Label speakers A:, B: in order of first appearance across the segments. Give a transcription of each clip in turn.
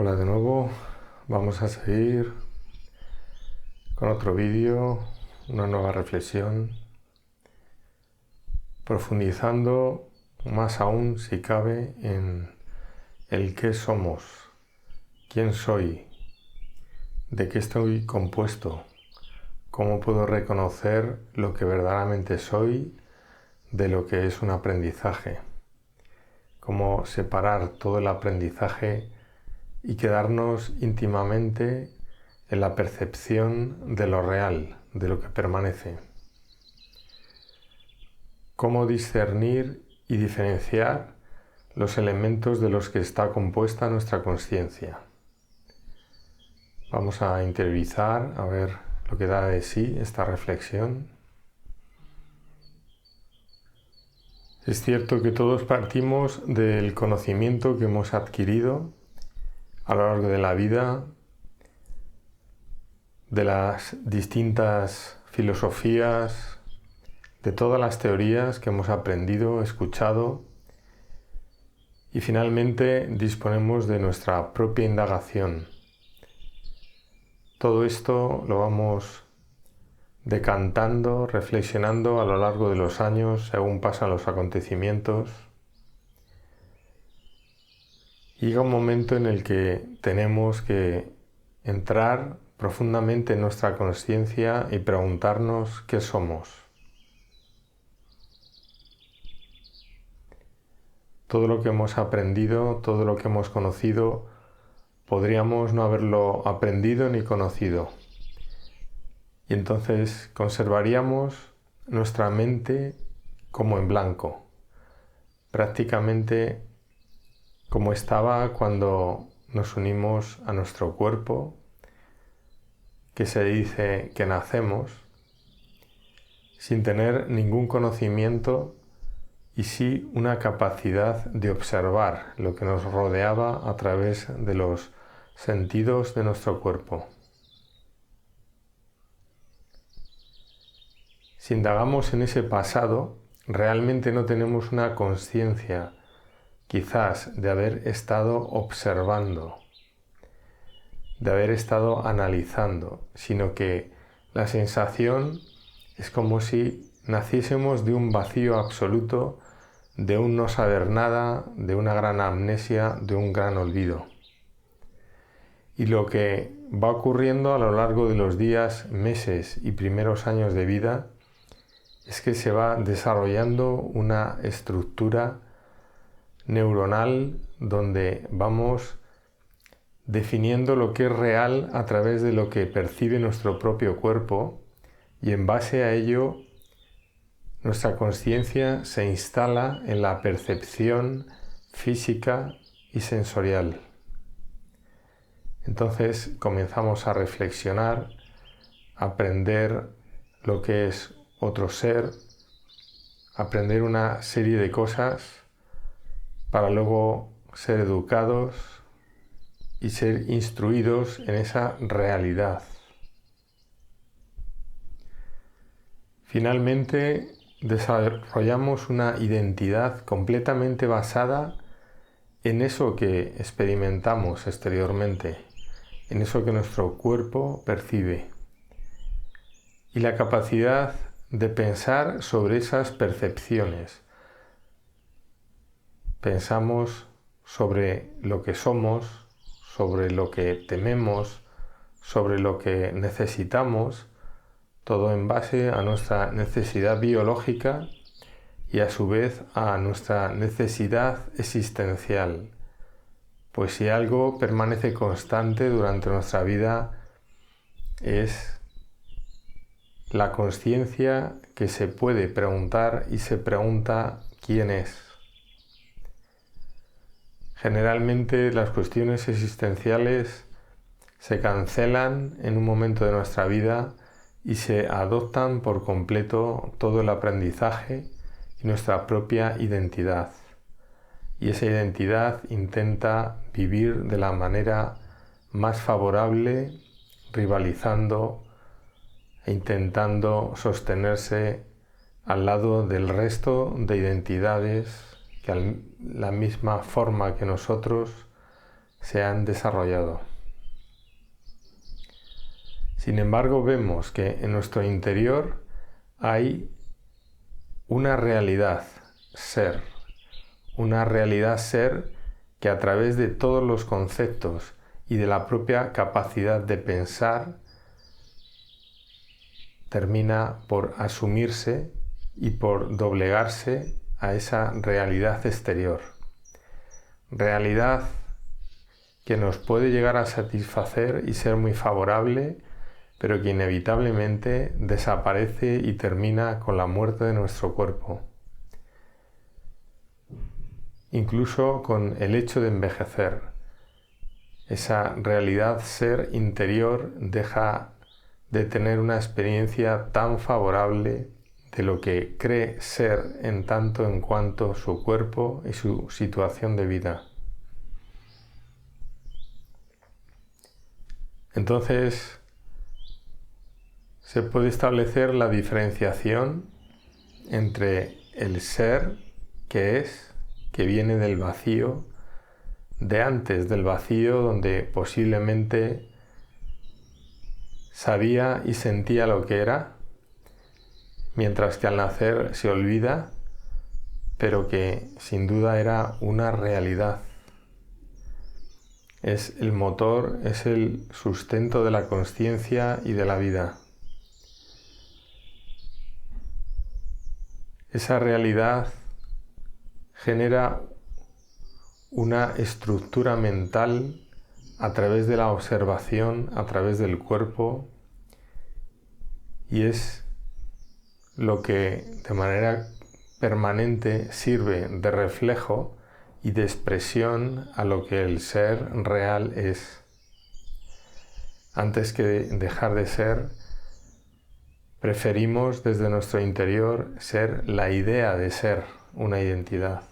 A: Hola de nuevo, vamos a seguir con otro vídeo, una nueva reflexión, profundizando más aún, si cabe, en el qué somos, quién soy, de qué estoy compuesto, cómo puedo reconocer lo que verdaderamente soy de lo que es un aprendizaje, cómo separar todo el aprendizaje y quedarnos íntimamente en la percepción de lo real, de lo que permanece. Cómo discernir y diferenciar los elementos de los que está compuesta nuestra consciencia. Vamos a interiorizar, a ver lo que da de sí esta reflexión. Es cierto que todos partimos del conocimiento que hemos adquirido a lo largo de la vida, de las distintas filosofías, de todas las teorías que hemos aprendido, escuchado, y finalmente disponemos de nuestra propia indagación. Todo esto lo vamos decantando, reflexionando a lo largo de los años según pasan los acontecimientos. Llega un momento en el que tenemos que entrar profundamente en nuestra consciencia y preguntarnos qué somos. Todo lo que hemos aprendido, todo lo que hemos conocido, podríamos no haberlo aprendido ni conocido. Y entonces conservaríamos nuestra mente como en blanco, prácticamente como estaba cuando nos unimos a nuestro cuerpo, que se dice que nacemos, sin tener ningún conocimiento y sí una capacidad de observar lo que nos rodeaba a través de los sentidos de nuestro cuerpo. Si indagamos en ese pasado, realmente no tenemos una conciencia, quizás, de haber estado observando, de haber estado analizando, sino que la sensación es como si naciésemos de un vacío absoluto, de un no saber nada, de una gran amnesia, de un gran olvido. Y lo que va ocurriendo a lo largo de los días, meses y primeros años de vida es que se va desarrollando una estructura neuronal donde vamos definiendo lo que es real a través de lo que percibe nuestro propio cuerpo, y en base a ello nuestra conciencia se instala en la percepción física y sensorial. Entonces comenzamos a reflexionar, a aprender lo que es otro ser, aprender una serie de cosas para luego ser educados y ser instruidos en esa realidad. Finalmente, desarrollamos una identidad completamente basada en eso que experimentamos exteriormente, en eso que nuestro cuerpo percibe, y la capacidad de pensar sobre esas percepciones. Pensamos sobre lo que somos, sobre lo que tememos, sobre lo que necesitamos, todo en base a nuestra necesidad biológica y a su vez a nuestra necesidad existencial. Pues si algo permanece constante durante nuestra vida es la conciencia que se puede preguntar y se pregunta quién es. Generalmente las cuestiones existenciales se cancelan en un momento de nuestra vida y se adoptan por completo todo el aprendizaje y nuestra propia identidad. Y esa identidad intenta vivir de la manera más favorable, rivalizando e intentando sostenerse al lado del resto de identidades que a la misma forma que nosotros se han desarrollado. Sin embargo, vemos que en nuestro interior hay una realidad ser que a través de todos los conceptos y de la propia capacidad de pensar termina por asumirse y por doblegarse a esa realidad exterior. Realidad que nos puede llegar a satisfacer y ser muy favorable, pero que inevitablemente desaparece y termina con la muerte de nuestro cuerpo. Incluso con el hecho de envejecer, esa realidad ser interior deja de tener una experiencia tan favorable de lo que cree ser en tanto en cuanto su cuerpo y su situación de vida. Entonces, se puede establecer la diferenciación entre el ser que es, que viene del vacío, de antes del vacío, donde posiblemente sabía y sentía lo que era, mientras que al nacer se olvida, pero que sin duda era una realidad. Es el motor, es el sustento de la consciencia y de la vida. Esa realidad genera una estructura mental a través de la observación, a través del cuerpo, y es lo que de manera permanente sirve de reflejo y de expresión a lo que el ser real es. Antes que dejar de ser, preferimos desde nuestro interior ser la idea de ser una identidad.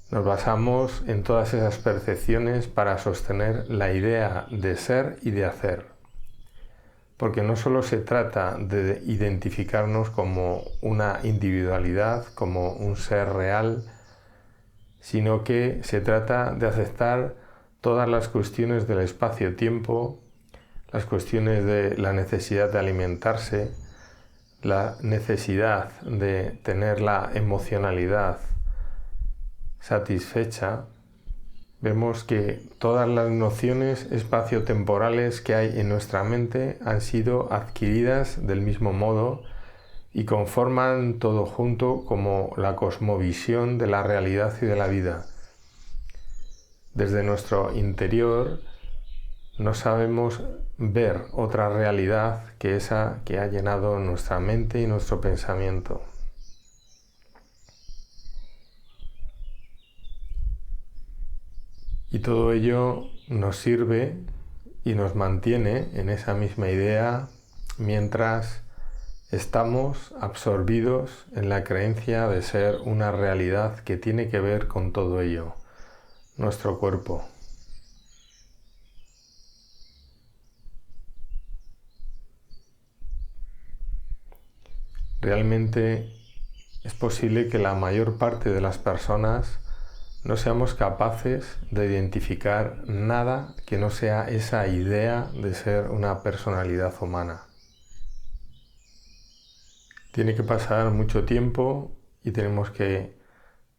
A: Nos basamos en todas esas percepciones para sostener la idea de ser y de hacer. Porque no solo se trata de identificarnos como una individualidad, como un ser real, sino que se trata de aceptar todas las cuestiones del espacio-tiempo, las cuestiones de la necesidad de alimentarse, la necesidad de tener la emocionalidad satisfecha. Vemos que todas las nociones espaciotemporales que hay en nuestra mente han sido adquiridas del mismo modo y conforman todo junto como la cosmovisión de la realidad y de la vida. Desde nuestro interior no sabemos ver otra realidad que esa que ha llenado nuestra mente y nuestro pensamiento. Y todo ello nos sirve y nos mantiene en esa misma idea mientras estamos absorbidos en la creencia de ser una realidad que tiene que ver con todo ello, nuestro cuerpo. Realmente es posible que la mayor parte de las personas no seamos capaces de identificar nada que no sea esa idea de ser una personalidad humana. Tiene que pasar mucho tiempo y tenemos que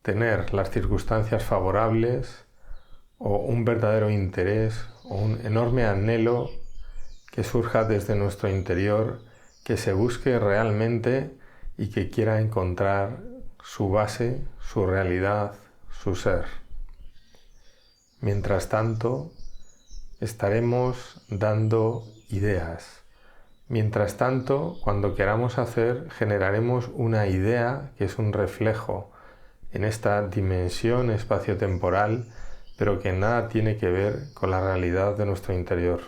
A: tener las circunstancias favorables o un verdadero interés o un enorme anhelo que surja desde nuestro interior, que se busque realmente y que quiera encontrar su base, su realidad, su ser. Mientras tanto, estaremos dando ideas. Mientras tanto, cuando queramos hacer, generaremos una idea que es un reflejo en esta dimensión espaciotemporal, pero que nada tiene que ver con la realidad de nuestro interior.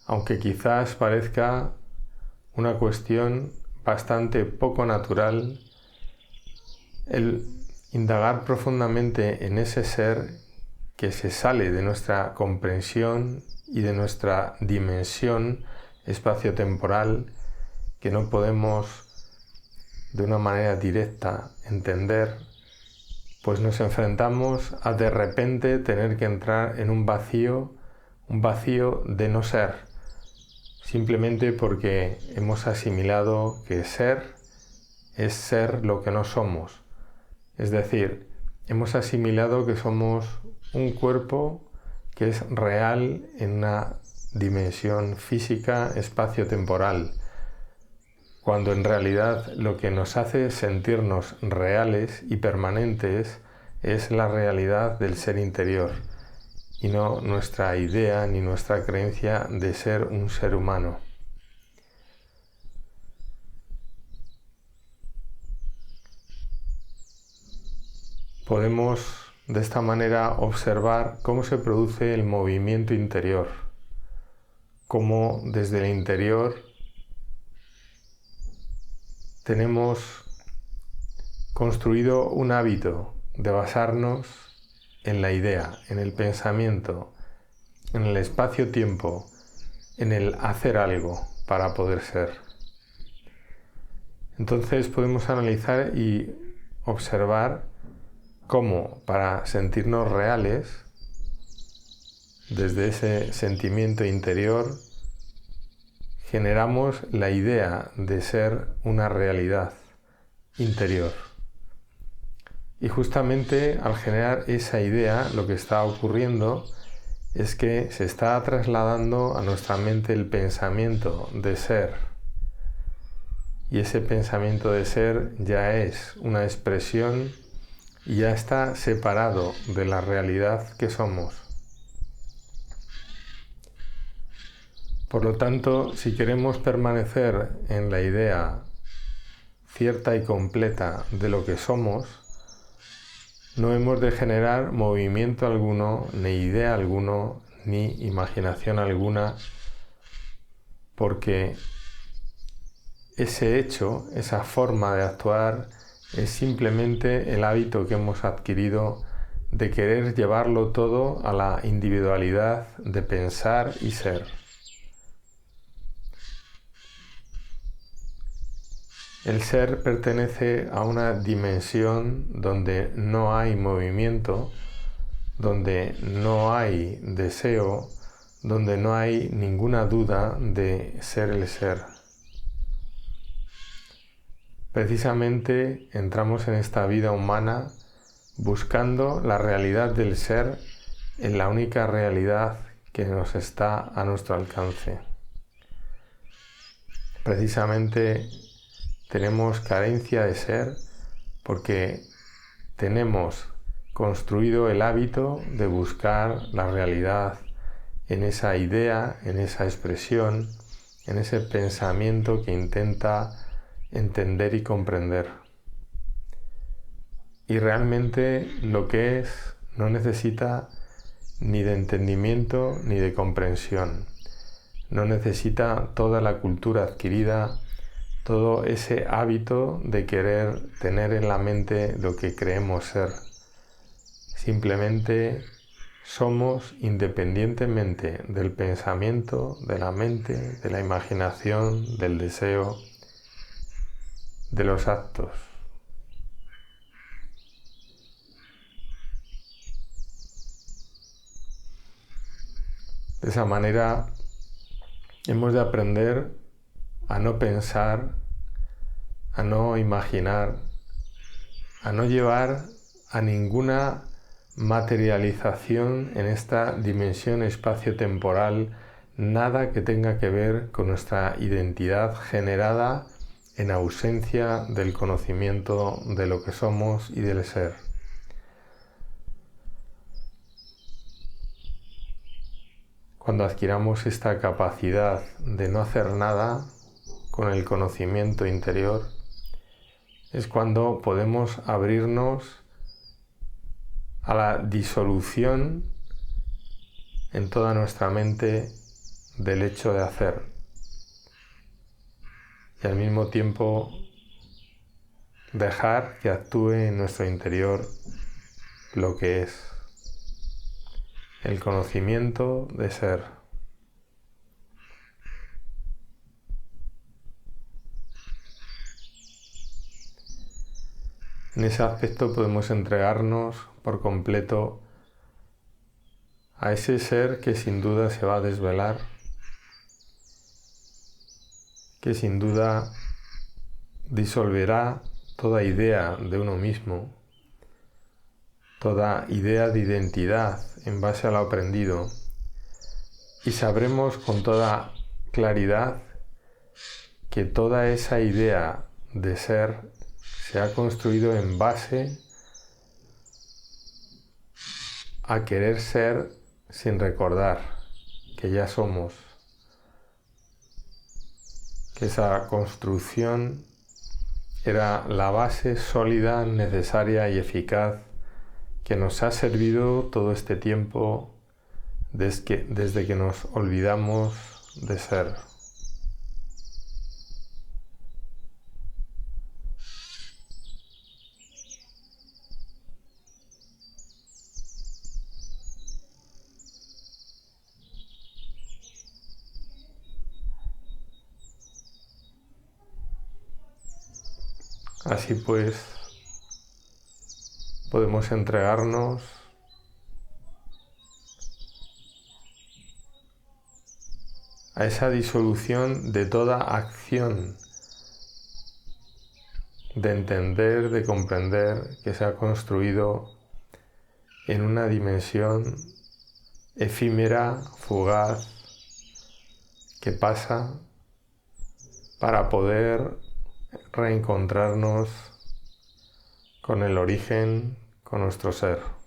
A: Aunque quizás parezca una cuestión bastante poco natural, el indagar profundamente en ese ser que se sale de nuestra comprensión y de nuestra dimensión espaciotemporal, que no podemos de una manera directa entender, pues nos enfrentamos a de repente tener que entrar en un vacío de no ser, simplemente porque hemos asimilado que ser es ser lo que no somos. Es decir, hemos asimilado que somos un cuerpo que es real en una dimensión física, espacio-temporal, cuando en realidad lo que nos hace sentirnos reales y permanentes es la realidad del ser interior y no nuestra idea ni nuestra creencia de ser un ser humano. Podemos de esta manera observar cómo se produce el movimiento interior, cómo desde el interior tenemos construido un hábito de basarnos en la idea, en el pensamiento, en el espacio-tiempo, en el hacer algo para poder ser. Entonces podemos analizar y observar cómo para sentirnos reales, desde ese sentimiento interior, generamos la idea de ser una realidad interior. Y justamente al generar esa idea, lo que está ocurriendo es que se está trasladando a nuestra mente el pensamiento de ser. Y ese pensamiento de ser ya es una expresión y ya está separado de la realidad que somos. Por lo tanto, si queremos permanecer en la idea cierta y completa de lo que somos, no hemos de generar movimiento alguno, ni idea alguno, ni imaginación alguna, porque ese hecho, esa forma de actuar, es simplemente el hábito que hemos adquirido de querer llevarlo todo a la individualidad de pensar y ser. El ser pertenece a una dimensión donde no hay movimiento, donde no hay deseo, donde no hay ninguna duda de ser el ser. Precisamente entramos en esta vida humana buscando la realidad del ser en la única realidad que nos está a nuestro alcance. Precisamente tenemos carencia de ser porque tenemos construido el hábito de buscar la realidad en esa idea, en esa expresión, en ese pensamiento que intenta entender y comprender. Y realmente lo que es no necesita ni de entendimiento ni de comprensión. No necesita toda la cultura adquirida, todo ese hábito de querer tener en la mente lo que creemos ser. Simplemente somos independientemente del pensamiento, de la mente, de la imaginación, del deseo, de los actos. De esa manera hemos de aprender a no pensar, a no imaginar, a no llevar a ninguna materialización en esta dimensión espacio-temporal nada que tenga que ver con nuestra identidad generada en ausencia del conocimiento de lo que somos y del ser. Cuando adquiramos esta capacidad de no hacer nada con el conocimiento interior, es cuando podemos abrirnos a la disolución en toda nuestra mente del hecho de hacer y al mismo tiempo dejar que actúe en nuestro interior lo que es el conocimiento de ser. En ese aspecto podemos entregarnos por completo a ese ser que sin duda se va a desvelar, que sin duda disolverá toda idea de uno mismo, toda idea de identidad en base a lo aprendido, y sabremos con toda claridad que toda esa idea de ser se ha construido en base a querer ser sin recordar que ya somos, que esa construcción era la base sólida, necesaria y eficaz que nos ha servido todo este tiempo desde que nos olvidamos de ser. Así pues, podemos entregarnos a esa disolución de toda acción, de entender, de comprender que se ha construido en una dimensión efímera, fugaz, que pasa para poder reencontrarnos con el origen, con nuestro ser.